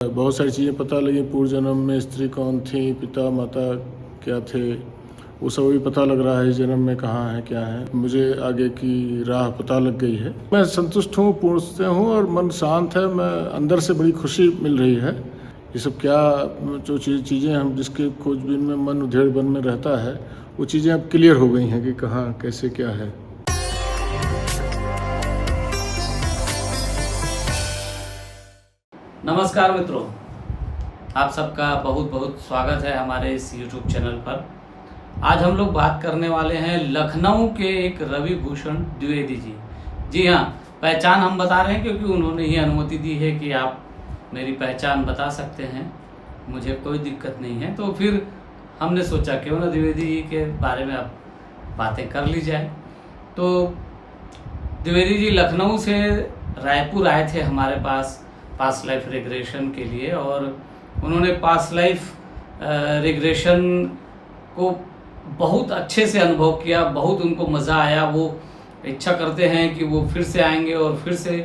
बहुत सारी चीज़ें पता लगी, पूर्व जन्म में स्त्री कौन थी, पिता माता क्या थे, वो सब भी पता लग रहा है इस जन्म में कहाँ है क्या है। मुझे आगे की राह पता लग गई है। मैं संतुष्ट हूँ, पूर्ण से हूँ और मन शांत है। मैं अंदर से बड़ी खुशी मिल रही है। ये सब क्या जो चीज़ें हम जिसके खोजबीन में मन उधेड़ बन में रहता है, वो चीज़ें अब क्लियर हो गई हैं कि कहाँ कैसे क्या है। नमस्कार मित्रों, आप सबका बहुत बहुत स्वागत है हमारे इस YouTube चैनल पर। आज हम लोग बात करने वाले हैं लखनऊ के एक रवि भूषण द्विवेदी जी। जी हाँ, पहचान हम बता रहे हैं क्योंकि उन्होंने ही अनुमति दी है कि आप मेरी पहचान बता सकते हैं, मुझे कोई दिक्कत नहीं है। तो फिर हमने सोचा क्यों ना द्विवेदी जी के बारे में अब बातें कर ली जाए। तो द्विवेदी जी लखनऊ से रायपुर आए थे हमारे पास्ट लाइफ रिग्रेशन के लिए, और उन्होंने पास्ट लाइफ रिग्रेशन को बहुत अच्छे से अनुभव किया, बहुत उनको मज़ा आया। वो इच्छा करते हैं कि वो फिर से आएंगे और फिर से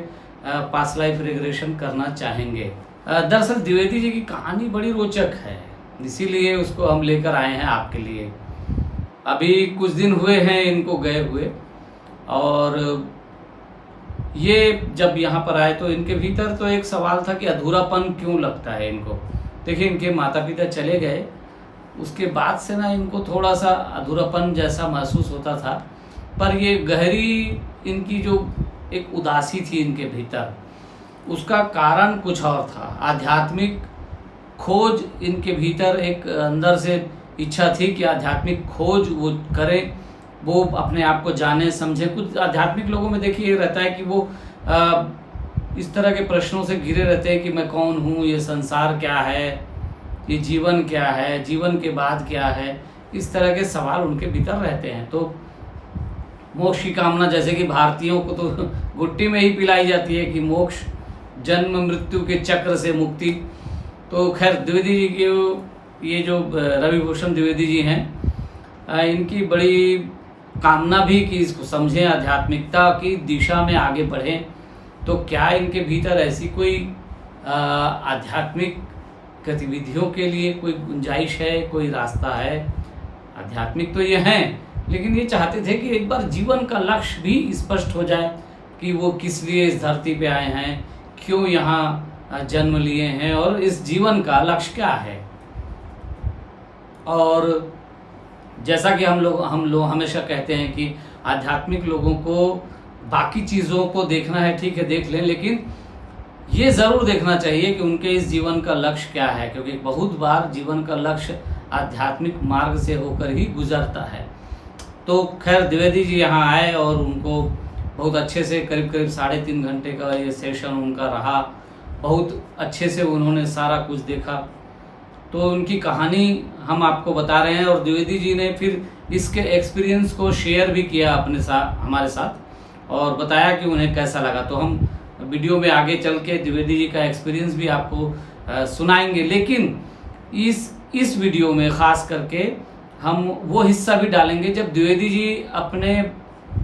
पास्ट लाइफ रिग्रेशन करना चाहेंगे। दरअसल द्विवेदी जी की कहानी बड़ी रोचक है, इसीलिए उसको हम लेकर आए हैं आपके लिए। अभी कुछ दिन हुए हैं इनको गए हुए, और ये जब यहाँ पर आए तो इनके भीतर तो एक सवाल था कि अधूरापन क्यों लगता है इनको। देखिए, इनके माता पिता चले गए, उसके बाद से ना इनको थोड़ा सा अधूरापन जैसा महसूस होता था। पर ये गहरी इनकी जो एक उदासी थी इनके भीतर, उसका कारण कुछ और था। आध्यात्मिक खोज इनके भीतर एक अंदर से इच्छा थी कि आध्यात्मिक खोज वो करें, वो अपने आप को जाने समझे। कुछ आध्यात्मिक लोगों में देखिए ये रहता है कि वो इस तरह के प्रश्नों से घिरे रहते हैं कि मैं कौन हूँ, ये संसार क्या है, ये जीवन क्या है, जीवन के बाद क्या है। इस तरह के सवाल उनके भीतर रहते हैं। तो मोक्ष की कामना, जैसे कि भारतीयों को तो गुट्टी में ही पिलाई जाती है कि मोक्ष, जन्म मृत्यु के चक्र से मुक्ति। तो खैर द्विवेदी जी के ये जो रवि भूषण द्विवेदी जी हैं, इनकी बड़ी कामना भी कि इसको समझें, आध्यात्मिकता की दिशा में आगे बढ़ें। तो क्या इनके भीतर ऐसी कोई आध्यात्मिक गतिविधियों के लिए कोई गुंजाइश है, कोई रास्ता है? आध्यात्मिक तो ये हैं, लेकिन ये चाहते थे कि एक बार जीवन का लक्ष्य भी स्पष्ट हो जाए कि वो किस लिए इस धरती पे आए हैं, क्यों यहाँ जन्म लिए हैं, और इस जीवन का लक्ष्य क्या है। और जैसा कि हम लोग हमेशा कहते हैं कि आध्यात्मिक लोगों को बाकी चीज़ों को देखना है, ठीक है देख लें, लेकिन ये ज़रूर देखना चाहिए कि उनके इस जीवन का लक्ष्य क्या है, क्योंकि बहुत बार जीवन का लक्ष्य आध्यात्मिक मार्ग से होकर ही गुजरता है। तो खैर द्विवेदी जी यहाँ आए और उनको बहुत अच्छे से करीब 3.5 घंटे का ये सेशन उनका रहा। बहुत अच्छे से उन्होंने सारा कुछ देखा। तो उनकी कहानी हम आपको बता रहे हैं, और द्विवेदी जी ने फिर इसके एक्सपीरियंस को शेयर भी किया अपने साथ, हमारे साथ, और बताया कि उन्हें कैसा लगा। तो हम वीडियो में आगे चल के द्विवेदी जी का एक्सपीरियंस भी आपको सुनाएंगे, लेकिन इस वीडियो में ख़ास करके हम वो हिस्सा भी डालेंगे जब द्विवेदी जी अपने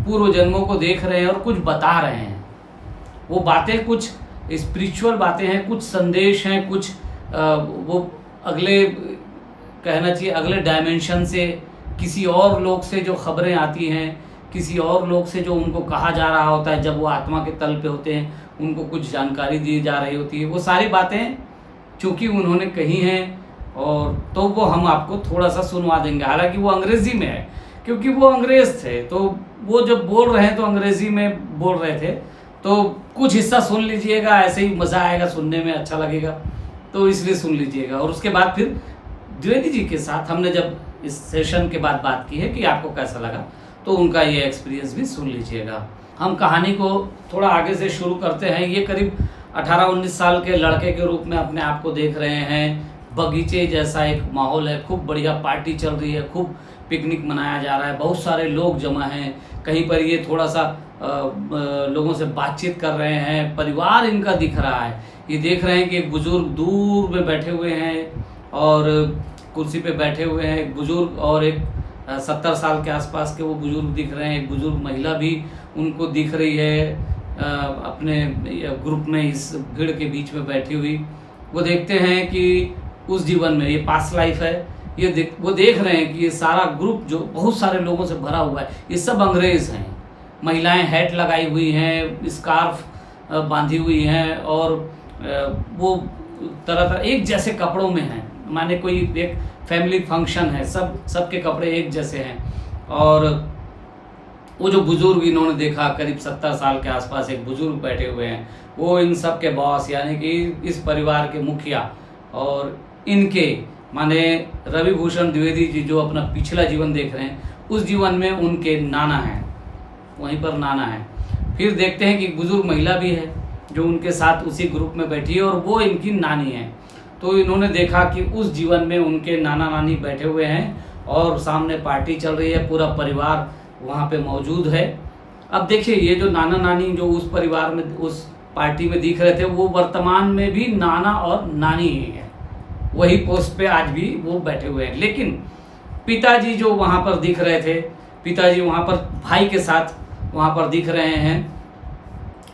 पूर्व जन्मों को देख रहे हैं और कुछ बता रहे हैं। वो बातें कुछ स्पिरिचुअल बातें हैं, कुछ संदेश हैं, कुछ वो अगले, कहना चाहिए अगले डायमेंशन से, किसी और लोग से जो खबरें आती हैं, किसी और लोग से जो उनको कहा जा रहा होता है, जब वो आत्मा के तल पे होते हैं, उनको कुछ जानकारी दी जा रही होती है। वो सारी बातें चूँकि उन्होंने कही हैं, और तो वो हम आपको थोड़ा सा सुनवा देंगे। हालांकि वो अंग्रेज़ी में है, क्योंकि वो अंग्रेज़ थे, तो वो जब बोल रहे हैं तो अंग्रेज़ी में बोल रहे थे। तो कुछ हिस्सा सुन लीजिएगा, ऐसे ही मज़ा आएगा, सुनने में अच्छा लगेगा, तो इसलिए सुन लीजिएगा। और उसके बाद फिर द्विवेदी जी के साथ हमने जब इस सेशन के बाद बात की है कि आपको कैसा लगा, तो उनका ये एक्सपीरियंस भी सुन लीजिएगा। हम कहानी को थोड़ा आगे से शुरू करते हैं। ये करीब 18-19 साल के लड़के के रूप में अपने आप को देख रहे हैं। बगीचे जैसा एक माहौल है, खूब बढ़िया पार्टी चल रही है, खूब पिकनिक मनाया जा रहा है, बहुत सारे लोग जमा हैं। कहीं पर ये थोड़ा सा लोगों से बातचीत कर रहे हैं, परिवार इनका दिख रहा है। ये देख रहे हैं कि एक बुजुर्ग दूर में बैठे हुए हैं, और कुर्सी पे बैठे हुए हैं एक बुजुर्ग, और एक 70 साल के आसपास के वो बुजुर्ग दिख रहे हैं। एक बुजुर्ग महिला भी उनको दिख रही है, अपने ग्रुप में इस भीड़ के बीच में बैठी हुई। वो देखते हैं कि उस जीवन में, ये पास्ट लाइफ है, वो देख रहे हैं कि ये सारा ग्रुप जो बहुत सारे लोगों से भरा हुआ है, ये सब अंग्रेज हैं। महिलाएं हैट लगाई हुई हैं, स्कार्फ बांधी हुई हैं, और वो तरह तरह एक जैसे कपड़ों में हैं, माने कोई एक फैमिली फंक्शन है, सबके कपड़े एक जैसे हैं। और वो जो बुजुर्ग इन्होंने देखा, करीब 70 साल के आसपास एक बुजुर्ग बैठे हुए हैं, वो इन सब के बॉस, यानी कि इस परिवार के मुखिया, और इनके माने रवि भूषण द्विवेदी जी जो अपना पिछला जीवन देख रहे हैं, उस जीवन में उनके नाना हैं, वहीं पर नाना है। फिर देखते हैं कि बुजुर्ग महिला भी है जो उनके साथ उसी ग्रुप में बैठी है, और वो इनकी नानी है। तो इन्होंने देखा कि उस जीवन में उनके नाना नानी बैठे हुए हैं और सामने पार्टी चल रही है, पूरा परिवार वहाँ पे मौजूद है। अब देखिए, ये जो नाना नानी जो उस परिवार में, उस पार्टी में दिख रहे थे, वो वर्तमान में भी नाना और नानी ही है, वही पोस्ट पे आज भी वो बैठे हुए हैं। लेकिन पिताजी जो वहाँ पर दिख रहे थे, पिताजी वहाँ पर भाई के साथ वहाँ पर दिख रहे हैं।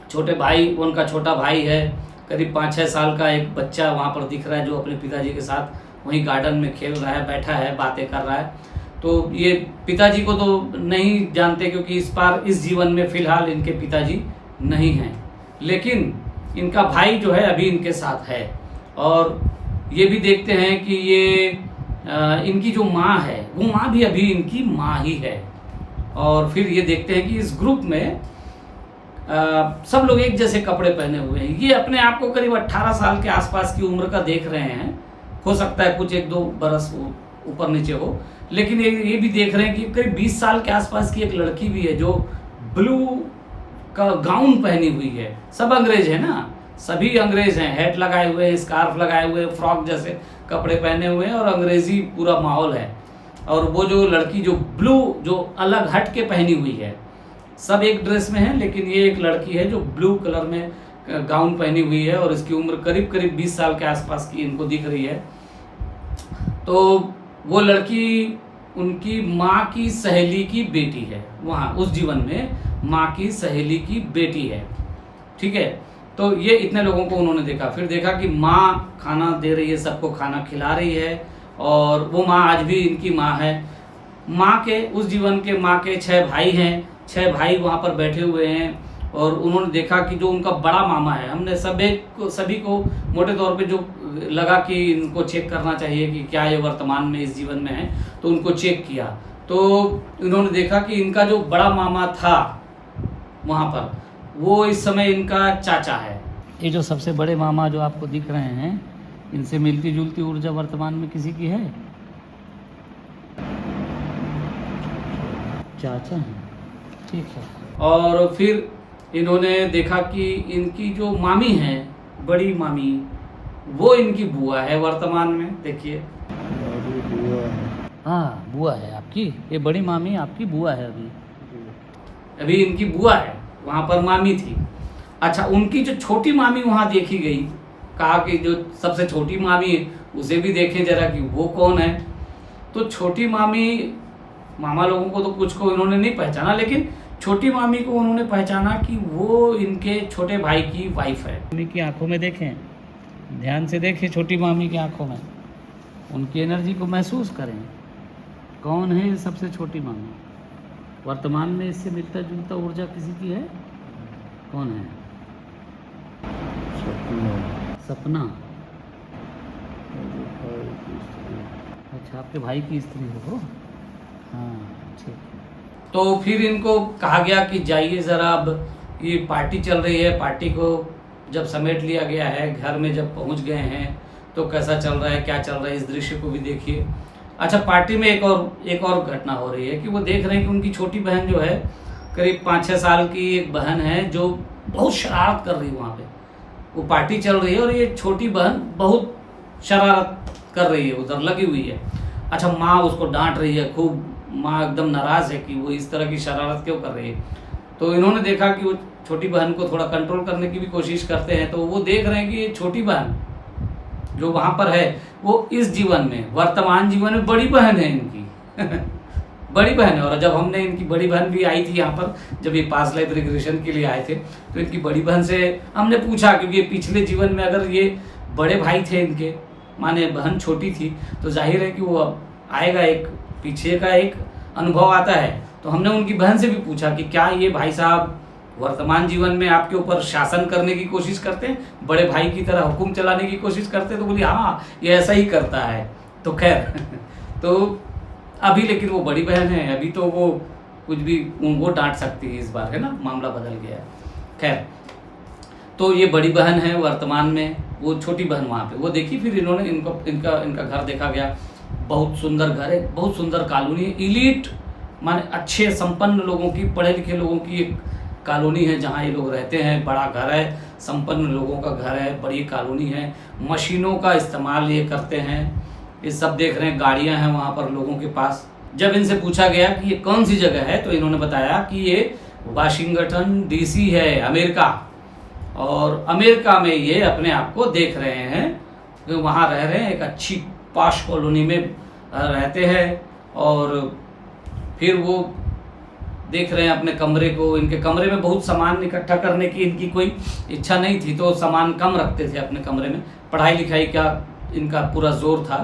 छोटे भाई, उनका छोटा भाई है, करीब 5-6 साल का एक बच्चा वहाँ पर दिख रहा है, जो अपने पिताजी के साथ वहीं गार्डन में खेल रहा है, बैठा है, बातें कर रहा है। तो ये पिताजी को तो नहीं जानते, क्योंकि इस जीवन में फिलहाल इनके पिताजी नहीं हैं, लेकिन इनका भाई जो है अभी इनके साथ है। और ये भी देखते हैं कि ये इनकी जो माँ है, वो माँ भी अभी इनकी माँ ही है। और फिर ये देखते हैं कि इस ग्रुप में सब लोग एक जैसे कपड़े पहने हुए हैं। ये अपने आप को करीब 18 साल के आसपास की उम्र का देख रहे हैं, हो सकता है कुछ 1-2 बरस ऊपर नीचे हो, लेकिन ये भी देख रहे हैं कि करीब 20 साल के आसपास की एक लड़की भी है जो ब्लू का गाउन पहनी हुई है। सब अंग्रेज है ना, सभी अंग्रेज हैं, हैट लगाए हुए, स्कार्फ लगाए हुए, फ्रॉक जैसे कपड़े पहने हुए हैं, और अंग्रेजी पूरा माहौल है। और वो जो लड़की जो ब्लू, जो अलग हट के पहनी हुई है, सब एक ड्रेस में है, लेकिन ये एक लड़की है जो ब्लू कलर में गाउन पहनी हुई है, और इसकी उम्र करीब 20 साल के आसपास की इनको दिख रही है। तो वो लड़की उनकी माँ की सहेली की बेटी है, वहाँ उस जीवन में माँ की सहेली की बेटी है, ठीक है। तो ये इतने लोगों को उन्होंने देखा। फिर देखा कि माँ खाना दे रही है, सबको खाना खिला रही है, और वो माँ आज भी इनकी माँ है। माँ के उस जीवन के माँ के 6 भाई हैं, 6 भाई वहाँ पर बैठे हुए हैं, और उन्होंने देखा कि जो उनका बड़ा मामा है, हमने सभी को मोटे तौर पे जो लगा कि इनको चेक करना चाहिए कि क्या ये वर्तमान में इस जीवन में है, तो उनको चेक किया। तो इन्होंने देखा कि इनका जो बड़ा मामा था वहाँ पर, वो इस समय इनका चाचा है। ये जो सबसे बड़े मामा जो आपको दिख रहे हैं, इनसे मिलती जुलती ऊर्जा वर्तमान में किसी की है? चाचा है, ठीक है। और फिर इन्होंने देखा कि इनकी जो मामी है, बड़ी मामी, वो इनकी बुआ है वर्तमान में। देखिए, हाँ बुआ है आपकी, ये बड़ी मामी आपकी बुआ है। अभी इनकी बुआ है, वहाँ पर मामी थी। अच्छा, उनकी जो छोटी मामी वहाँ देखी गई, कहा कि जो सबसे छोटी मामी है उसे भी देखें जरा कि वो कौन है। तो छोटी मामी, मामा लोगों को तो कुछ को इन्होंने नहीं पहचाना, लेकिन छोटी मामी को उन्होंने पहचाना कि वो इनके छोटे भाई की वाइफ है। मामी की आंखों में देखें, ध्यान से देखें छोटी मामी की आंखों में, उनकी एनर्जी को महसूस करें। कौन है सबसे छोटी मामी? वर्तमान में इससे मिलता जुलता ऊर्जा किसी की है? कौन है? सपना। अच्छा, आपके भाई की स्त्री हो? हाँ, ठीक है। तो फिर इनको कहा गया कि जाइए ज़रा, अब ये पार्टी चल रही है, पार्टी को जब समेट लिया गया है, घर में जब पहुंच गए हैं, तो कैसा चल रहा है, क्या चल रहा है, इस दृश्य को भी देखिए। अच्छा, पार्टी में एक और घटना हो रही है कि वो देख रहे हैं कि उनकी छोटी बहन जो है, करीब 5-6 साल की एक बहन है, जो बहुत शरारत कर रही है वहाँ पे। वो पार्टी चल रही है और ये छोटी बहन बहुत शरारत कर रही है, उधर लगी हुई है। अच्छा, माँ उसको डांट रही है खूब, माँ एकदम नाराज़ है कि वो इस तरह की शरारत क्यों कर रही है। तो इन्होंने देखा कि वो छोटी बहन को थोड़ा कंट्रोल करने की भी कोशिश करते हैं। तो वो देख रहे हैं कि ये छोटी बहन जो वहाँ पर है, वो इस जीवन में, वर्तमान जीवन में बड़ी बहन है इनकी बड़ी बहन है। और जब हमने इनकी बड़ी बहन भी आई थी यहाँ पर, जब ये पास्ट लाइफ रिग्रेशन के लिए आए थे, तो इनकी बड़ी बहन से हमने पूछा, क्योंकि पिछले जीवन में अगर ये बड़े भाई थे इनके, माने बहन छोटी थी, तो जाहिर है कि वो अब आएगा, एक पीछे का एक अनुभव आता है। तो हमने उनकी बहन से भी पूछा कि क्या ये भाई साहब वर्तमान जीवन में आपके ऊपर शासन करने की कोशिश करते हैं, बड़े भाई की तरह हुक्म चलाने की कोशिश करते हैं? तो बोली हाँ, ये ऐसा ही करता है। तो खैर तो अभी लेकिन वो बड़ी बहन है, अभी तो वो कुछ भी वो डांट सकती है, इस बार है ना, मामला बदल गया है। खैर, तो ये बड़ी बहन है वर्तमान में, वो छोटी बहन वहाँ पे, वो देखी। फिर इन्होंने इनका घर देखा गया, बहुत सुंदर घर है, बहुत सुंदर कॉलोनी है, इलीट माने अच्छे संपन्न लोगों की, पढ़े लिखे लोगों की एक कॉलोनी है जहाँ ये लोग रहते हैं। बड़ा घर है, संपन्न लोगों का घर है, बड़ी कॉलोनी है, मशीनों का इस्तेमाल ये करते हैं, ये सब देख रहे हैं, गाड़ियाँ हैं वहाँ पर लोगों के पास। जब इनसे पूछा गया कि ये कौन सी जगह है, तो इन्होंने बताया कि ये वाशिंगटन डीसी है, अमेरिका, और अमेरिका में ये अपने आप को देख रहे हैं कि वहाँ रह रहे हैं, एक अच्छी पॉश कॉलोनी में रहते हैं। और फिर वो देख रहे हैं अपने कमरे को, इनके कमरे में बहुत सामान इकट्ठा करने की इनकी कोई इच्छा नहीं थी, तो सामान कम रखते थे अपने कमरे में। पढ़ाई लिखाई का इनका पूरा जोर था,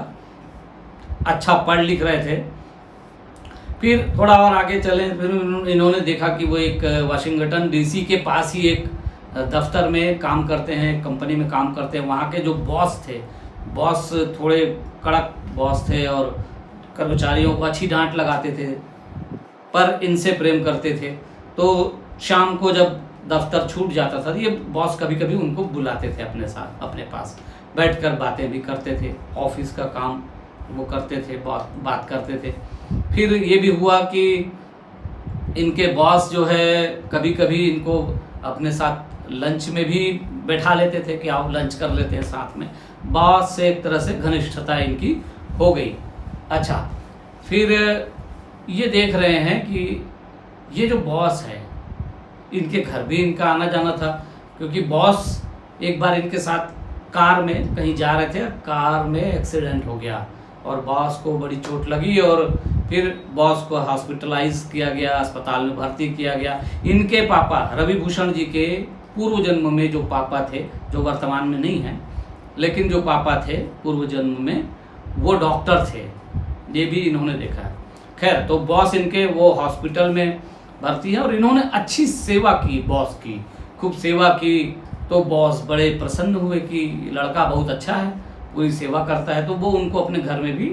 अच्छा पढ़ लिख रहे थे। फिर थोड़ा और आगे चले, फिर इन्होंने देखा कि वो एक वाशिंगटन डीसी के पास ही एक दफ्तर में काम करते हैं, कंपनी में काम करते हैं। वहाँ के जो बॉस थे, बॉस थोड़े कड़क बॉस थे और कर्मचारियों को अच्छी डांट लगाते थे, पर इनसे प्रेम करते थे। तो शाम को जब दफ्तर छूट जाता था, ये बॉस कभी कभी उनको बुलाते थे अपने साथ, अपने पास बैठकर बातें भी करते थे, ऑफिस का काम वो करते थे, बात करते थे। फिर ये भी हुआ कि इनके बॉस जो है कभी कभी इनको अपने साथ लंच में भी बैठा लेते थे कि आओ लंच कर लेते हैं साथ में। बॉस से एक तरह से घनिष्ठता इनकी हो गई। अच्छा, फिर ये देख रहे हैं कि ये जो बॉस है, इनके घर भी इनका आना जाना था, क्योंकि बॉस एक बार इनके साथ कार में कहीं जा रहे थे, कार में एक्सीडेंट हो गया और बॉस को बड़ी चोट लगी, और फिर बॉस को हॉस्पिटलाइज किया गया, अस्पताल में भर्ती किया गया। इनके पापा रवि भूषण जी के पूर्व जन्म में जो पापा थे, जो वर्तमान में नहीं हैं, लेकिन जो पापा थे पूर्व जन्म में, वो डॉक्टर थे, ये भी इन्होंने देखा है। खैर, तो बॉस इनके वो हॉस्पिटल में भर्ती है और इन्होंने अच्छी सेवा की, बॉस की खूब सेवा की। तो बॉस बड़े प्रसन्न हुए कि लड़का बहुत अच्छा है, पूरी सेवा करता है। तो वो उनको अपने घर में भी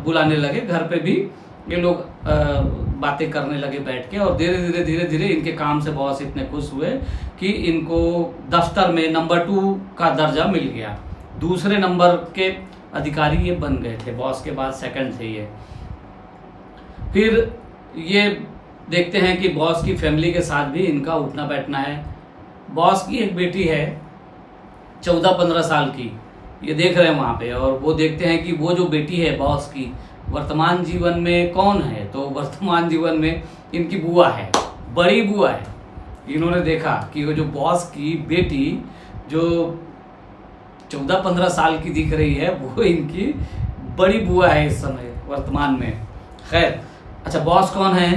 बुलाने लगे, घर पे भी ये लोग बातें करने लगे बैठ के। और धीरे धीरे इनके काम से बॉस इतने खुश हुए कि इनको दफ्तर में नंबर 2 का दर्जा मिल गया, दूसरे नंबर के अधिकारी ये बन गए थे, बॉस के बाद सेकंड थे ये। फिर ये देखते हैं कि बॉस की फैमिली के साथ भी इनका उठना बैठना है। बॉस की एक बेटी है 14-15 साल की, ये देख रहे हैं वहाँ पे, और वो देखते हैं कि वो जो बेटी है बॉस की वर्तमान जीवन में कौन है, तो वर्तमान जीवन में इनकी बुआ है, बड़ी बुआ है। इन्होंने देखा कि वो जो बॉस की बेटी जो 14-15 साल की दिख रही है, वो इनकी बड़ी बुआ है इस समय वर्तमान में। खैर, अच्छा, बॉस कौन है?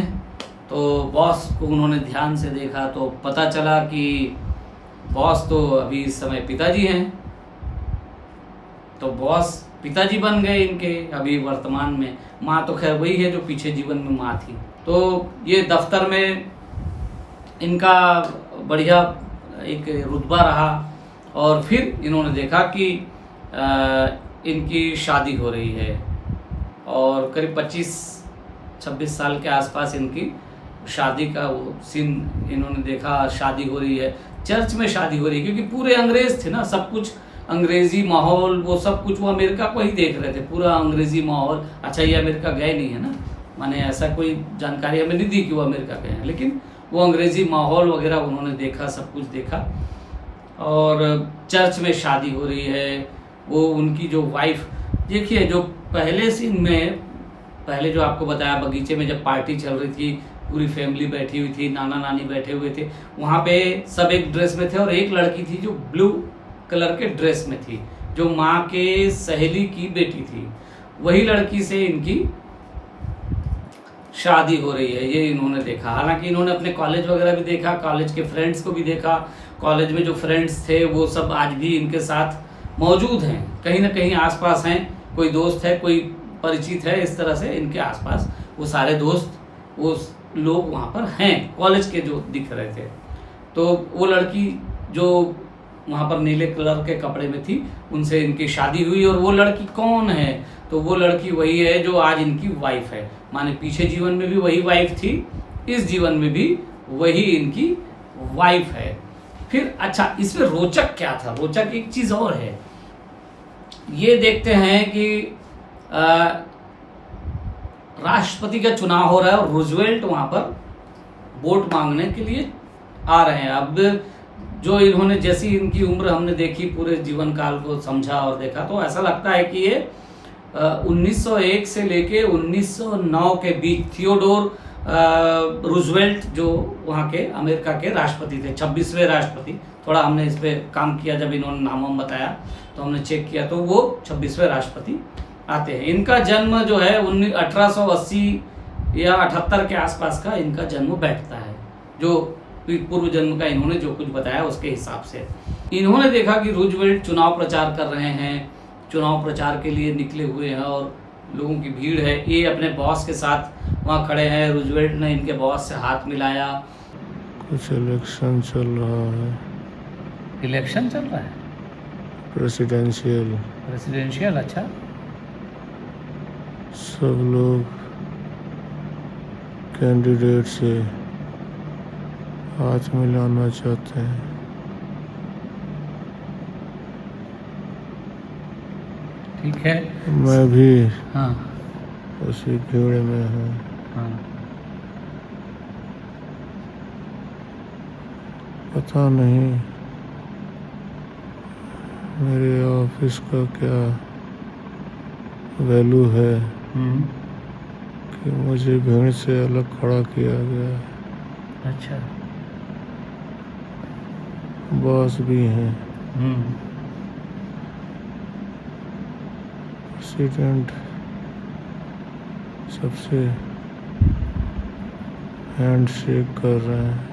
तो बॉस को उन्होंने ध्यान से देखा तो पता चला कि बॉस तो अभी इस समय पिताजी हैं। तो बॉस पिताजी बन गए इनके अभी वर्तमान में। माँ तो खैर वही है जो पीछे जीवन में माँ थी। तो ये दफ्तर में इनका बढ़िया एक रुतबा रहा, और फिर इन्होंने देखा कि इनकी शादी हो रही है, और करीब 25-26 साल के आसपास इनकी शादी का वो सीन इन्होंने देखा। शादी हो रही है, चर्च में शादी हो रही है, क्योंकि पूरे अंग्रेज थे ना, सब कुछ अंग्रेजी माहौल, वो सब कुछ वो अमेरिका को ही देख रहे थे, पूरा अंग्रेजी माहौल। अच्छा, ये अमेरिका गए नहीं है ना, माने ऐसा कोई जानकारी हमें नहीं दी कि वो अमेरिका गए हैं, लेकिन वो अंग्रेजी माहौल वगैरह उन्होंने देखा, सब कुछ देखा। और चर्च में शादी हो रही है। वो उनकी जो वाइफ, देखिए जो पहले सीन में, पहले जो आपको बताया बगीचे में जब पार्टी चल रही थी, पूरी फैमिली बैठी हुई थी, नाना नानी बैठे हुए थे, वहाँ पे सब एक ड्रेस में थे, और एक लड़की थी जो ब्लू कलर के ड्रेस में थी, जो माँ के सहेली की बेटी थी। वही लड़की से इनकी शादी हो रही है, ये इन्होंने देखा। हालांकि इन्होंने अपने कॉलेज वगैरह भी देखा, कॉलेज के फ्रेंड्स को भी देखा। कॉलेज में जो फ्रेंड्स थे वो सब आज भी इनके साथ मौजूद हैं, कहीं ना कहीं आसपास हैं, कोई दोस्त है, कोई परिचित है, इस तरह से इनके आसपास वो सारे दोस्त, वो लोग वहाँ पर हैं, कॉलेज के जो दिख रहे थे। तो वो लड़की जो वहाँ पर नीले कलर के कपड़े में थी, उनसे इनकी शादी हुई। और वो लड़की कौन है? तो वो लड़की वही है जो आज इनकी वाइफ है। माने पीछे जीवन में भी वही वाइफ थी, इस जीवन में भी वही इनकी वाइफ है। फिर अच्छा, इसमें रोचक क्या था? रोचक एक चीज और है, ये देखते हैं कि राष्ट्रपति का चुनाव हो रहा है और रूजवेल्ट वहां पर वोट मांगने के लिए आ रहे हैं। अब जो इन्होंने, जैसी इनकी उम्र हमने देखी, पूरे जीवन काल को समझा और देखा, तो ऐसा लगता है कि ये 1901 से लेके 1909 के बीच थियोडोर रूजवेल्ट जो वहाँ के अमेरिका के राष्ट्रपति थे, 26वें राष्ट्रपति। थोड़ा हमने इस पर काम किया, जब इन्होंने नाम बताया तो हमने चेक किया, तो वो 26वें राष्ट्रपति आते हैं। इनका जन्म जो है 1880 या 78 के आसपास का इनका जन्म बैठता है, जो पूर्व जन्म का इन्होंने जो कुछ बताया उसके हिसाब से। इन्होंने देखा कि रूजवेल्ट चुनाव प्रचार कर रहे हैं, चुनाव प्रचार के लिए निकले हुए हैं और लोगों की भीड़ है। ये अपने बॉस के साथ वहाँ खड़े हैं। रूजवेल्ट ने इनके बॉस से हाथ मिलाया। कुछ इलेक्शन चल रहा है। इलेक्शन चल रहा है? प्रेसिडेंशियल। अच्छा, सब लोग कैंडिडेट से हाथ मिलाना चाहते हैं। ठीक है, मैं भी हाँ उसी भीड़ में हूँ। हाँ, पता नहीं मेरे ऑफिस का क्या वैल्यू है कि मुझे भीड़ से अलग खड़ा किया गया है। अच्छा, बॉस भी हैं, प्रेसिडेंट सबसे हैंड शेक कर रहे हैं।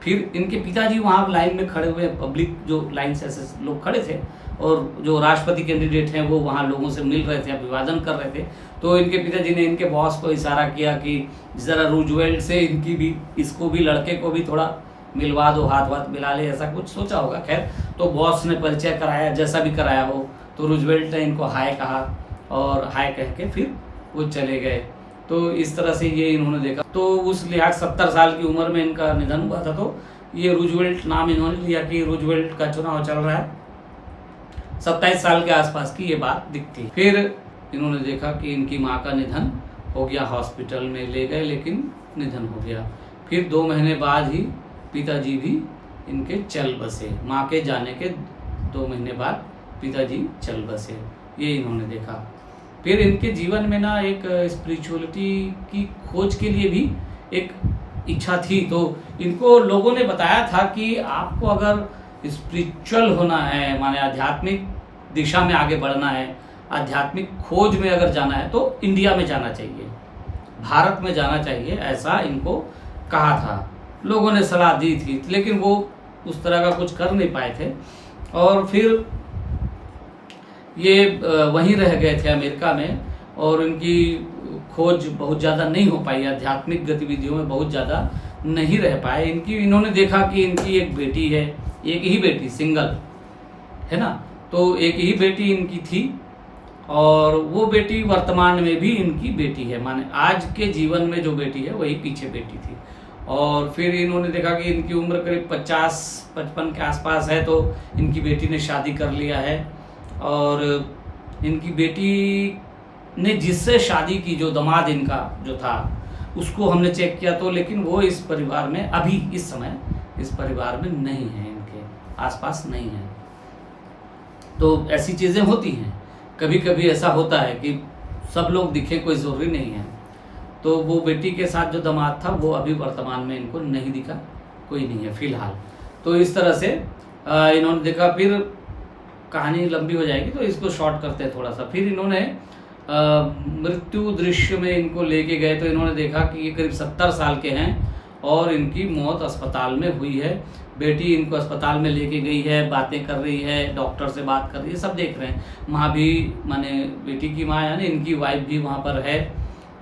फिर इनके पिताजी वहाँ लाइन में खड़े हुए, पब्लिक जो लाइन से ऐसे लोग खड़े थे, और जो राष्ट्रपति कैंडिडेट हैं वो वहाँ लोगों से मिल रहे थे, अभिवादन कर रहे थे। तो इनके पिताजी ने इनके बॉस को इशारा किया कि ज़रा रूजवेल्ट से इनकी भी, इसको भी, लड़के को भी थोड़ा मिलवा दो, हाथ वाथ मिला ले, ऐसा कुछ सोचा होगा। खैर, तो बॉस ने परिचय कराया, जैसा भी कराया हो। तो रूजवेल्ट ने इनको हाय कहा और हाय कह के फिर वो चले गए। तो इस तरह से ये इन्होंने देखा। तो उस लिहाज 70 साल की उम्र में इनका निधन हुआ था। तो ये रूजवेल्ट नाम इन्होंने लिया कि रूजवेल्ट का चुनाव चल रहा है। 27 साल के आसपास की ये बात दिखती। फिर इन्होंने देखा कि इनकी माँ का निधन हो गया, हॉस्पिटल में ले गए, लेकिन निधन हो गया। फिर 2 महीने बाद ही पिताजी भी इनके चल बसे। माँ के जाने के 2 महीने बाद पिताजी चल बसे, ये इन्होंने देखा। फिर इनके जीवन में ना एक स्पिरिचुअलिटी की खोज के लिए भी एक इच्छा थी। तो इनको लोगों ने बताया था कि आपको अगर स्पिरिचुअल होना है, माने आध्यात्मिक दिशा में आगे बढ़ना है, आध्यात्मिक खोज में अगर जाना है, तो इंडिया में जाना चाहिए, भारत में जाना चाहिए, ऐसा इनको कहा था। लोगों ने सलाह दी थी, लेकिन वो उस तरह का कुछ कर नहीं पाए थे। और फिर ये वहीं रह गए थे अमेरिका में, और उनकी खोज बहुत ज़्यादा नहीं हो पाई, आध्यात्मिक गतिविधियों में बहुत ज़्यादा नहीं रह पाए। इन्होंने देखा कि इनकी एक बेटी है, एक ही बेटी, सिंगल है ना, तो एक ही बेटी इनकी थी, और वो बेटी वर्तमान में भी इनकी बेटी है। माने आज के जीवन में जो बेटी है वही पीछे बेटी थी। और फिर इन्होंने देखा कि इनकी उम्र करीब 50-55 के आसपास है, तो इनकी बेटी ने शादी कर लिया है। और इनकी बेटी ने जिससे शादी की, जो दामाद इनका जो था, उसको हमने चेक किया तो, लेकिन वो इस परिवार में अभी इस समय इस परिवार में नहीं है, इनके आसपास नहीं है। तो ऐसी चीज़ें होती हैं, कभी कभी ऐसा होता है कि सब लोग दिखें, कोई ज़रूरी नहीं है। तो वो बेटी के साथ जो दामाद था वो अभी वर्तमान में इनको नहीं दिखा, कोई नहीं है फिलहाल। तो इस तरह से इन्होंने देखा। फिर कहानी लंबी हो जाएगी तो इसको शॉर्ट करते हैं थोड़ा सा। फिर इन्होंने मृत्यु दृश्य में इनको लेके गए, तो इन्होंने देखा कि ये करीब 70 साल के हैं और इनकी मौत अस्पताल में हुई है। बेटी इनको अस्पताल में लेके गई है, बातें कर रही है, डॉक्टर से बात कर रही है, सब देख रहे हैं। माँ भी, माने बेटी की माँ यानी इनकी वाइफ भी वहाँ पर है,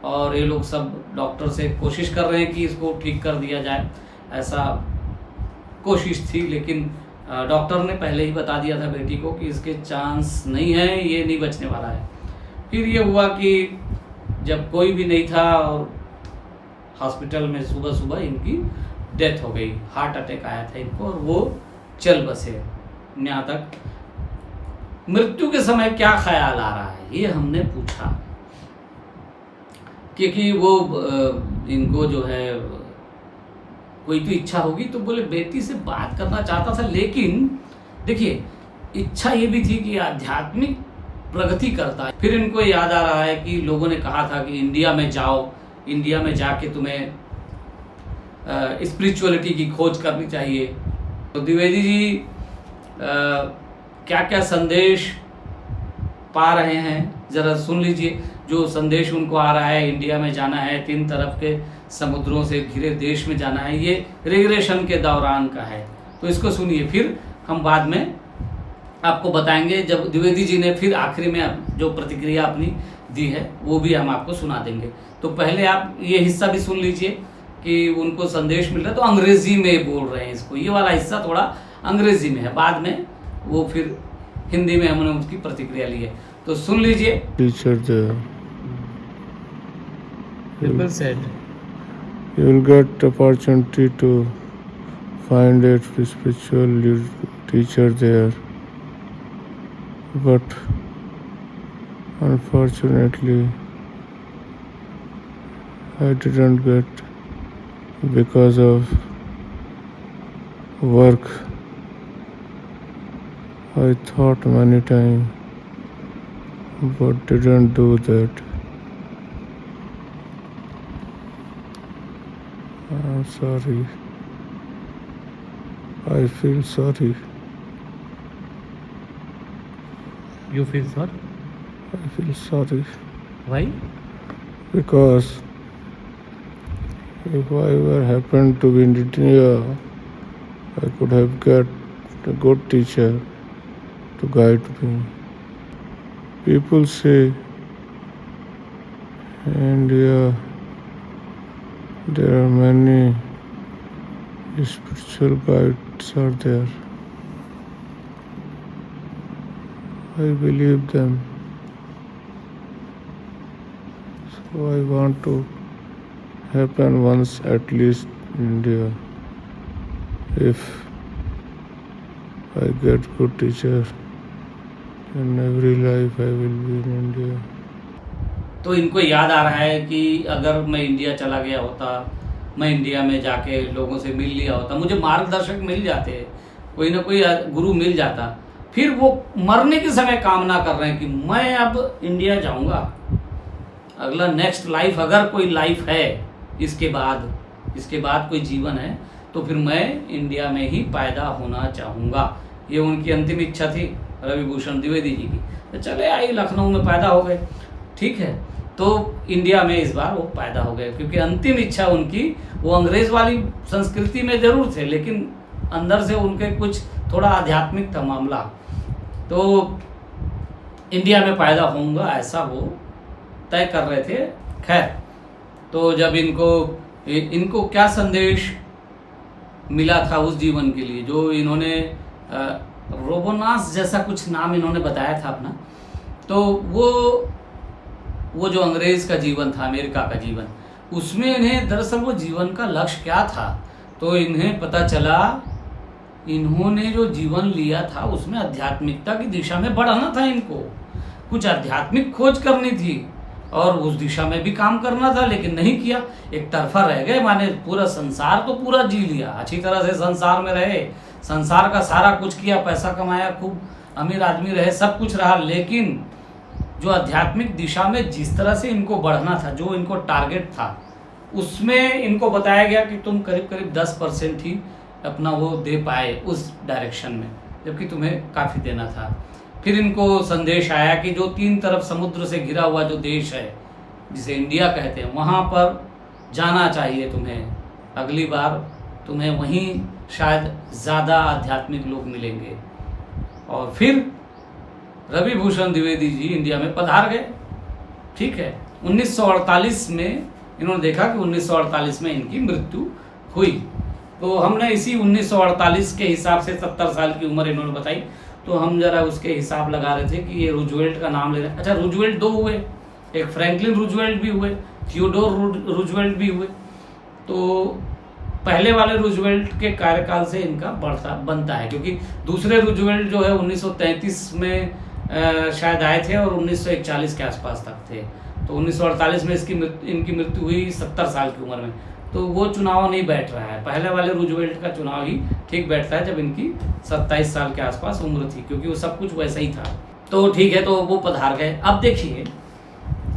और ये लोग सब डॉक्टर से कोशिश कर रहे हैं कि इसको ठीक कर दिया जाए। ऐसा कोशिश थी, लेकिन डॉक्टर ने पहले ही बता दिया था बेटी को कि इसके चांस नहीं है, ये नहीं बचने वाला है। फिर ये हुआ कि जब कोई भी नहीं था और हॉस्पिटल में सुबह सुबह इनकी डेथ हो गई, हार्ट अटैक आया था इनको, और वो चल बसे। यहाँ तक मृत्यु के समय क्या ख्याल आ रहा है, ये हमने पूछा, क्योंकि वो इनको जो है कोई तो इच्छा होगी, तो बोले बेटी से बात करना चाहता था, लेकिन देखिए इच्छा ये भी थी कि आध्यात्मिक प्रगति करता है। फिर इनको याद आ रहा है कि लोगों ने कहा था कि इंडिया में जाओ, इंडिया में जाके तुम्हें स्पिरिचुअलिटी की खोज करनी चाहिए। तो द्विवेदी जी क्या क्या संदेश पा रहे हैं जरा सुन लीजिए। जो संदेश उनको आ रहा है, इंडिया में जाना है, 3 तरफ के समुद्रों से घिरे देश में जाना है, ये रिग्रेशन के दौरान का है। तो इसको सुनिए, फिर हम बाद में आपको बताएंगे। जब द्विवेदी जी ने फिर आखिरी में जो प्रतिक्रिया अपनी दी है वो भी हम आपको सुना देंगे। तो पहले आप ये हिस्सा भी सुन लीजिए कि उनको संदेश मिल रहा है, तो अंग्रेजी में बोल रहे हैं इसको, ये वाला हिस्सा थोड़ा अंग्रेजी में है, बाद में वो फिर हिंदी में हमने उसकी प्रतिक्रिया ली है। तो सुन लीजिए। टीचर बिल्कुल set. You will get opportunity to find a spiritual teacher there, but unfortunately I didn't get because of work. I thought many times but didn't do that. I'm sorry. I feel sorry. You feel sorry? I feel sorry Why? because if I were happened to be in India, I could have got a good teacher to guide me. People say India there are many spiritual guides are there. I believe them. So I want to happen once at least in India. If I get good teacher, in every life I will be in India. तो इनको याद आ रहा है कि अगर मैं India चला गया होता, मैं इंडिया में जाके लोगों से मिल लिया होता, मुझे मार्गदर्शक मिल जाते, कोई ना कोई गुरु मिल जाता। फिर वो मरने के समय कामना कर रहे हैं कि मैं अब इंडिया जाऊंगा, अगला नेक्स्ट लाइफ, अगर कोई लाइफ है इसके बाद कोई जीवन है, तो फिर मैं इंडिया में ही पैदा होना चाहूँगा। ये उनकी अंतिम इच्छा थी रवि भूषण द्विवेदी जी की। तो चले आई, लखनऊ में पैदा हो गए, ठीक है। तो इंडिया में इस बार वो पैदा हो गए, क्योंकि अंतिम इच्छा उनकी, वो अंग्रेज वाली संस्कृति में जरूर थे, लेकिन अंदर से उनके कुछ थोड़ा आध्यात्मिक था मामला, तो इंडिया में पैदा होऊंगा ऐसा वो तय कर रहे थे। खैर, तो जब इनको क्या संदेश मिला था उस जीवन के लिए, जो इन्होंने रोबोनास जैसा कुछ नाम इन्होंने बताया था अपना, तो वो जो अंग्रेज का जीवन था, अमेरिका का जीवन, उसमें इन्हें दरअसल वो जीवन का लक्ष्य क्या था, तो इन्हें पता चला इन्होंने जो जीवन लिया था उसमें आध्यात्मिकता की दिशा में बढ़ना था, इनको कुछ आध्यात्मिक खोज करनी थी और उस दिशा में भी काम करना था, लेकिन नहीं किया, एक तरफा रह गए। माने पूरा संसार तो पूरा जी लिया, अच्छी तरह से संसार में रहे, संसार का सारा कुछ किया, पैसा कमाया, खूब अमीर आदमी रहे, सब कुछ रहा, लेकिन जो आध्यात्मिक दिशा में जिस तरह से इनको बढ़ना था, जो इनको टारगेट था, उसमें इनको बताया गया कि तुम करीब करीब 10% ही अपना वो दे पाए उस डायरेक्शन में, जबकि तुम्हें काफ़ी देना था। फिर इनको संदेश आया कि जो 3 तरफ समुद्र से घिरा हुआ जो देश है, जिसे इंडिया कहते हैं, वहाँ पर जाना चाहिए तुम्हें, अगली बार तुम्हें वहीं शायद ज़्यादा आध्यात्मिक लोग मिलेंगे। और फिर रवि भूषण द्विवेदी जी इंडिया में पधार गए। ठीक है, 1948 में इन्होंने देखा कि 1948 में इनकी मृत्यु हुई। तो हमने इसी 1948 के हिसाब से 70 साल की उम्र इन्होंने बताई, तो हम जरा उसके हिसाब लगा रहे थे कि ये रूजवेल्ट का नाम ले रहे हैं। अच्छा, रूजवेल्ट दो हुए, एक फ्रैंकलिन रूजवेल्ट भी हुए, थियोडोर रूजवेल्ट भी हुए। तो पहले वाले रूजवेल्ट के कार्यकाल से इनका बनता है, क्योंकि दूसरे रूजवेल्ट जो है 1933 में शायद आए थे और 1941 के आसपास तक थे। तो 1948 में इनकी मृत्यु हुई 70 साल की उम्र में। तो वो चुनाव नहीं बैठ रहा है, पहले वाले रूजवेल्ट का चुनाव ही ठीक बैठता है जब इनकी 27 साल के आसपास उम्र थी, क्योंकि वो सब कुछ वैसा ही था। तो ठीक है, तो वो पधार गए। अब देखिए,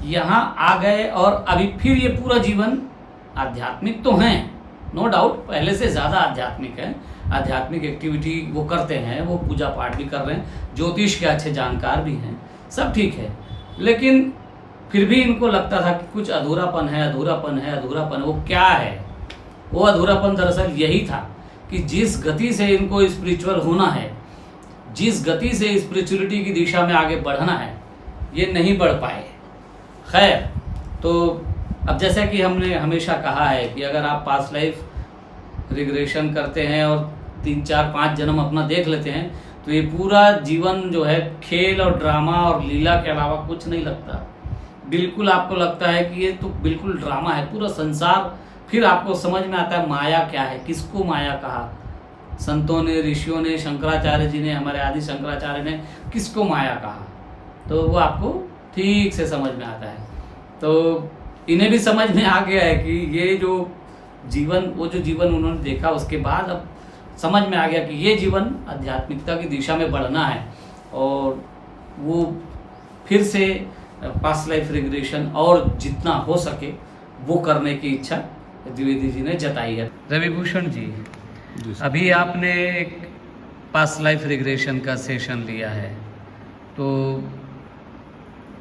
यहाँ आ गए और अभी फिर ये पूरा जीवन आध्यात्मिक तो हैं, नो डाउट, पहले से ज़्यादा आध्यात्मिक है, आध्यात्मिक एक्टिविटी वो करते हैं, वो पूजा पाठ भी कर रहे हैं, ज्योतिष के अच्छे जानकार भी हैं, सब ठीक है। लेकिन फिर भी इनको लगता था कि कुछ अधूरापन है, अधूरापन है, अधूरापन। वो क्या है? वो अधूरापन दरअसल यही था कि जिस गति से इनको स्पिरिचुअल होना है, जिस गति से स्पिरिचुअलिटी की दिशा में आगे बढ़ना है, ये नहीं बढ़ पाए। खैर, तो अब जैसा कि हमने हमेशा कहा है कि अगर आप पास्ट लाइफ रिग्रेशन करते हैं और 3, 4, 5 जन्म अपना देख लेते हैं, तो ये पूरा जीवन जो है खेल और ड्रामा और लीला के अलावा कुछ नहीं लगता। बिल्कुल आपको लगता है कि ये तो बिल्कुल ड्रामा है पूरा संसार। फिर आपको समझ में आता है माया क्या है, किसको माया कहा। संतों ने, ऋषियों ने, शंकराचार्य जी ने, हमारे आदि शंकराचार्य ने किसको माया कहा, तो वो आपको ठीक से समझ में आता है। तो इन्हें भी समझ में आ गया है कि ये जो जीवन, वो जो जीवन उन्होंने देखा, उसके बाद अब समझ में आ गया कि ये जीवन आध्यात्मिकता की दिशा में बढ़ना है। और वो फिर से पास्ट लाइफ रिग्रेशन और जितना हो सके वो करने की इच्छा द्विवेदी जी ने जताई है। रवि भूषण जी, अभी आपने एक पास्ट लाइफ रिग्रेशन का सेशन लिया है, तो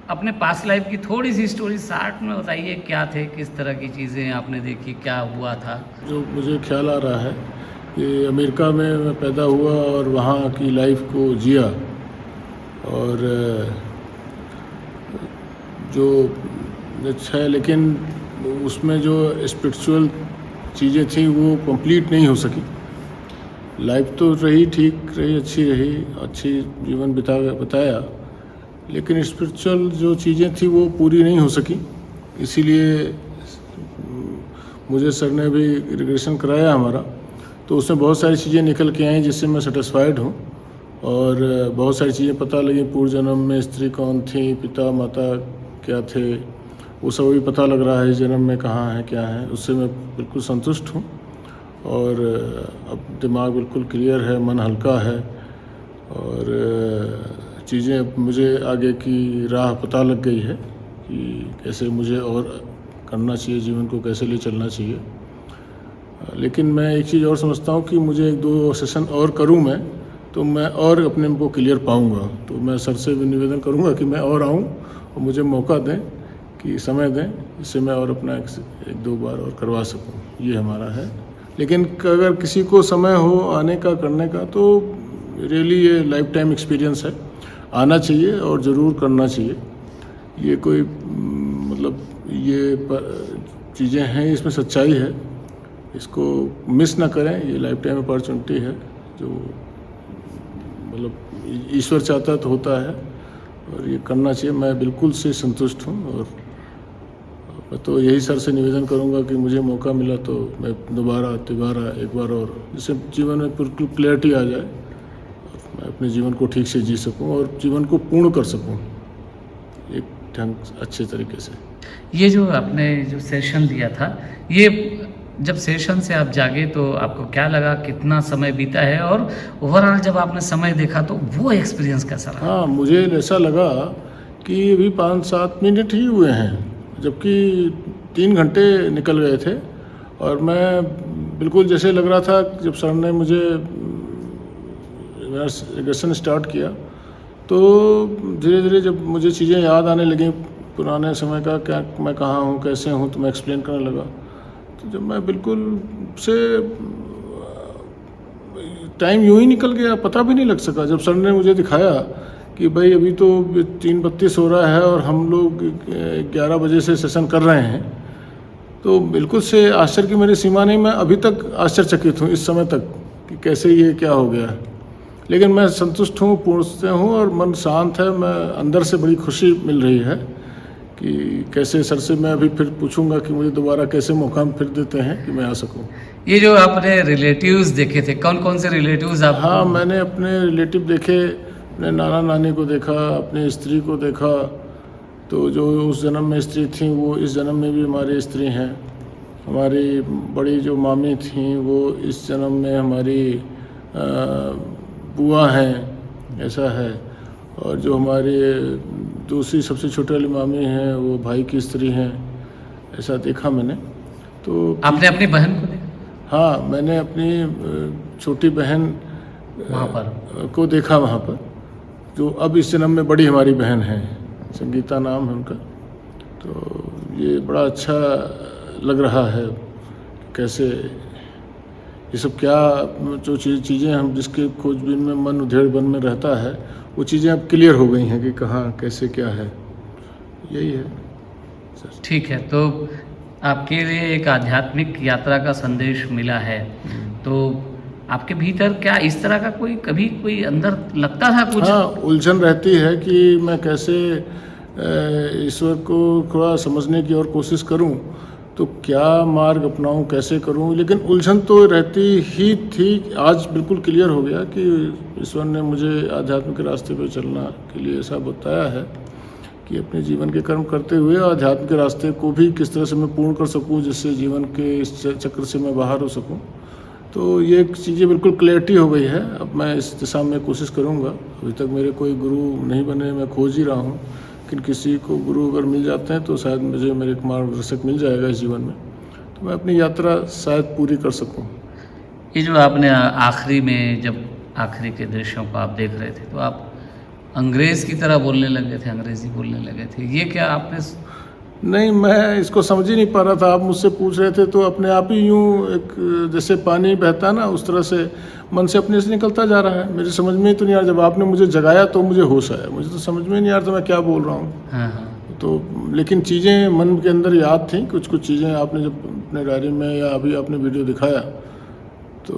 अपने पास्ट लाइफ की थोड़ी सी स्टोरी शार्ट में बताइए, क्या थे, किस तरह की चीज़ें आपने देखी, क्या हुआ था? जो मुझे ख्याल आ रहा है कि अमेरिका में मैं पैदा हुआ और वहाँ की लाइफ को जिया, और जो अच्छा है, लेकिन उसमें जो स्पिरिचुअल चीज़ें थी वो कंप्लीट नहीं हो सकी। लाइफ तो रही, ठीक रही, अच्छी रही, अच्छी जीवन बताया, लेकिन स्पिरिचुअल जो चीज़ें थी वो पूरी नहीं हो सकी। इसीलिए मुझे सर ने भी रिग्रेशन कराया हमारा, तो उसमें बहुत सारी चीज़ें निकल के आई जिससे मैं सेटिस्फाइड हूँ। और बहुत सारी चीज़ें पता लगी, पूर्व जन्म में स्त्री कौन थी, पिता माता क्या थे, वो सब भी पता लग रहा है, इस जन्म में कहाँ है, क्या है, उससे मैं बिल्कुल संतुष्ट हूँ। और अब दिमाग बिल्कुल क्लियर है, मन हल्का है, और चीज़ें मुझे आगे की राह पता लग गई है कि कैसे मुझे और करना चाहिए, जीवन को कैसे ले चलना चाहिए। लेकिन मैं एक चीज़ और समझता हूँ कि मुझे 1-2 सेशन और करूँ मैं, तो मैं और अपने को क्लियर पाऊँगा। तो मैं सर से भी निवेदन करूँगा कि मैं और आऊँ और मुझे मौका दें, कि समय दें, इससे मैं और अपना 1-2 बार और करवा सकूँ। ये हमारा है। लेकिन अगर किसी को समय हो आने का, करने का, तो रियली ये लाइफ टाइम एक्सपीरियंस है, आना चाहिए और ज़रूर करना चाहिए। ये कोई मतलब ये चीज़ें हैं, इसमें सच्चाई है, इसको मिस ना करें। ये लाइफ टाइम अपॉर्चुनिटी है, जो मतलब ईश्वर चाहता है तो होता है, और ये करना चाहिए। मैं बिल्कुल से संतुष्ट हूँ, और मैं तो यही सर से निवेदन करूँगा कि मुझे मौका मिला तो मैं दोबारा एक बार और, जिससे जीवन में बिल्कुल क्लैरिटी आ जाए, मैं अपने जीवन को ठीक से जी सकूं और जीवन को पूर्ण कर सकूं एक ढंग अच्छे तरीके से। ये जो आपने जो सेशन दिया था, ये जब सेशन से आप जागे तो आपको क्या लगा, कितना समय बीता है, और ओवरऑल जब आपने समय देखा तो वो एक्सपीरियंस कैसा रहा? हाँ, मुझे ऐसा लगा कि अभी 5-7 मिनट ही हुए हैं, जबकि 3 घंटे निकल गए थे। और मैं बिल्कुल जैसे लग रहा था जब सर ने मुझे रिग्रेशन स्टार्ट किया, तो धीरे धीरे जब मुझे चीज़ें याद आने लगी पुराने समय का, क्या मैं कहाँ हूँ, कैसे हूँ, तो मैं एक्सप्लेन करने लगा। तो जब मैं बिल्कुल से टाइम यूं ही निकल गया, पता भी नहीं लग सका। जब सर ने मुझे दिखाया कि भाई अभी तो 3:32 हो रहा है और हम लोग 11 बजे से सेशन कर रहे हैं, तो बिल्कुल से आश्चर्य की मेरी सीमा नहीं। मैं अभी तक आश्चर्यचकित हूँ इस समय तक कि कैसे ये क्या हो गया। लेकिन मैं संतुष्ट हूँ, पूर्ण से हूँ और मन शांत है। मैं अंदर से बड़ी खुशी मिल रही है कि कैसे सर से मैं अभी फिर पूछूंगा कि मुझे दोबारा कैसे मौका फिर देते हैं कि मैं आ सकूं। ये जो आपने रिलेटिव्स देखे थे, कौन कौन से रिलेटिव्स आप? हाँ, मैंने अपने रिलेटिव देखे, अपने नाना नानी को देखा, अपनी स्त्री को देखा। तो जो उस जन्म में स्त्री थी वो इस जन्म में भी हमारी स्त्री हैं। हमारी बड़ी जो मामी थी वो इस जन्म में हमारी बुआ हैं, ऐसा है। और जो हमारी दूसरी सबसे छोटी वाली मामी हैं वो भाई की स्त्री हैं, ऐसा देखा मैंने। तो आपने अपनी बहन को देखा? हाँ, मैंने अपनी छोटी बहन वहाँ पर को देखा वहाँ पर, जो अब इस जन्म में बड़ी हमारी बहन है, संगीता नाम है उनका। तो ये बड़ा अच्छा लग रहा है कैसे ये सब क्या जो चीज़ें हम जिसके खोजबीन में मन उधेड़ बन में रहता है, वो चीज़ें अब क्लियर हो गई हैं कि कहाँ कैसे क्या है। यही है सर। ठीक है, तो आपके लिए एक आध्यात्मिक यात्रा का संदेश मिला है, तो आपके भीतर क्या इस तरह का कभी कोई अंदर लगता था कुछ? हाँ, उलझन रहती है कि मैं कैसे ईश्वर को थोड़ा समझने की और कोशिश करूं, तो क्या मार्ग अपनाऊं, कैसे करूं। लेकिन उलझन तो रहती ही थी। आज बिल्कुल क्लियर हो गया कि ईश्वर ने मुझे आध्यात्म के रास्ते पर चलना के लिए ऐसा बताया है कि अपने जीवन के कर्म करते हुए आध्यात्म के रास्ते को भी किस तरह से मैं पूर्ण कर सकूं, जिससे जीवन के इस चक्र से मैं बाहर हो सकूं। तो ये चीज़ें बिल्कुल क्लैरिटी हो गई है। अब मैं इस दिशा में कोशिश करूंगा। अभी तक मेरे कोई गुरु नहीं बने, मैं खोज ही रहा हूं, लेकिन किसी को गुरु अगर मिल जाते हैं तो शायद मुझे मेरे एक मार्गदर्शक मिल जाएगा इस जीवन में, तो मैं अपनी यात्रा शायद पूरी कर सकूं। ये जो आपने आखिरी में जब आखिरी के दृश्यों को आप देख रहे थे, तो आप अंग्रेज़ की तरह बोलने लगे थे, अंग्रेज़ी बोलने लगे थे, ये क्या आपने? नहीं, मैं इसको समझ ही नहीं पा रहा था। आप मुझसे पूछ रहे थे तो अपने आप ही यूँ एक जैसे पानी बहता ना, उस तरह से मन से अपने से निकलता जा रहा है। मेरे समझ में ही तो नहीं आ रहा। जब आपने मुझे जगाया तो मुझे होश आया। मुझे तो समझ में ही नहीं आ रहा था मैं क्या बोल रहा हूँ। हाँ हाँ। तो लेकिन चीज़ें मन के अंदर याद थी, कुछ कुछ चीज़ें आपने जब अपने डायरी में या अभी आपने वीडियो दिखाया तो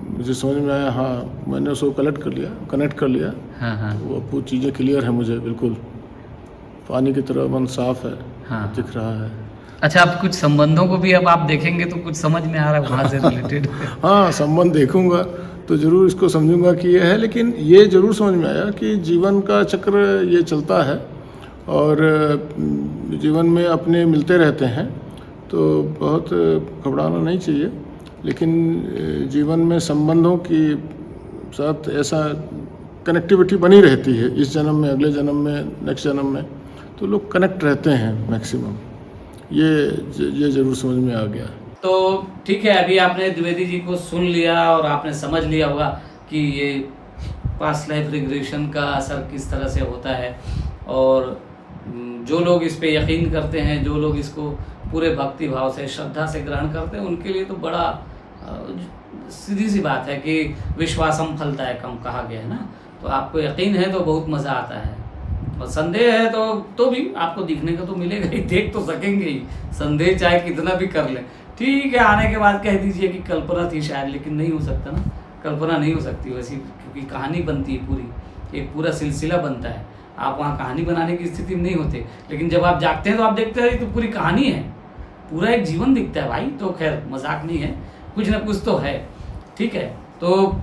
मुझे समझ में आया। हाँ, मैंने उसको कनेक्ट कर लिया। हाँ हाँ। वो चीज़ें क्लियर है मुझे, बिल्कुल पानी की तरह मन साफ है। हाँ, दिख रहा है। अच्छा, आप कुछ संबंधों को भी अब आप देखेंगे तो कुछ समझ में आ रहा है वहाँ से रिलेटेड? हाँ, संबंध देखूंगा तो ज़रूर इसको समझूंगा कि ये है। लेकिन ये ज़रूर समझ में आया कि जीवन का चक्र ये चलता है और जीवन में अपने मिलते रहते हैं, तो बहुत घबराना नहीं चाहिए। लेकिन जीवन में संबंधों की साथ ऐसा कनेक्टिविटी बनी रहती है, इस जन्म में, अगले जन्म में, नेक्स्ट जन्म में, तो लोग कनेक्ट रहते हैं मैक्सिमम। ये ज़रूर समझ में आ गया। तो ठीक है, अभी आपने द्विवेदी जी को सुन लिया और आपने समझ लिया होगा कि ये पास्ट लाइफ रिग्रेशन का असर किस तरह से होता है। और जो लोग इस पे यकीन करते हैं, जो लोग इसको पूरे भक्ति भाव से, श्रद्धा से ग्रहण करते हैं, उनके लिए तो बड़ा सीधी सी बात है कि विश्वासम फलता है कम, कहा गया है ना। तो आपको यकीन है तो बहुत मज़ा आता है, और संदेह है तो भी आपको दिखने का तो मिलेगा ही, देख तो सकेंगे ही। संदेह चाहे कितना भी कर लें, ठीक है, आने के बाद कह दीजिए कि कल्पना थी शायद, लेकिन नहीं हो सकता ना, कल्पना नहीं हो सकती वैसी, क्योंकि कहानी बनती है पूरी, एक पूरा सिलसिला बनता है। आप वहाँ कहानी बनाने की स्थिति में नहीं होते, लेकिन जब आप जागते हैं तो आप देखते हैं तो पूरी कहानी है, पूरा एक जीवन दिखता है भाई। तो खैर मजाक नहीं है, कुछ ना कुछ तो है। ठीक है, तो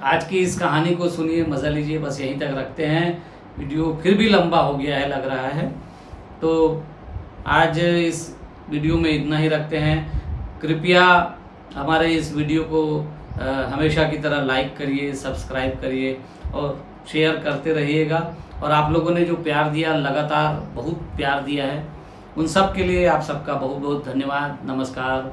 आज की इस कहानी को सुनिए, मज़ा लीजिए, बस यहीं तक रखते हैं। वीडियो फिर भी लंबा हो गया है लग रहा है, तो आज इस वीडियो में इतना ही रखते हैं। कृपया हमारे इस वीडियो को हमेशा की तरह लाइक करिए, सब्सक्राइब करिए और शेयर करते रहिएगा। और आप लोगों ने जो प्यार दिया, लगातार बहुत प्यार दिया है, उन सब के लिए आप सबका बहुत बहुत धन्यवाद। नमस्कार।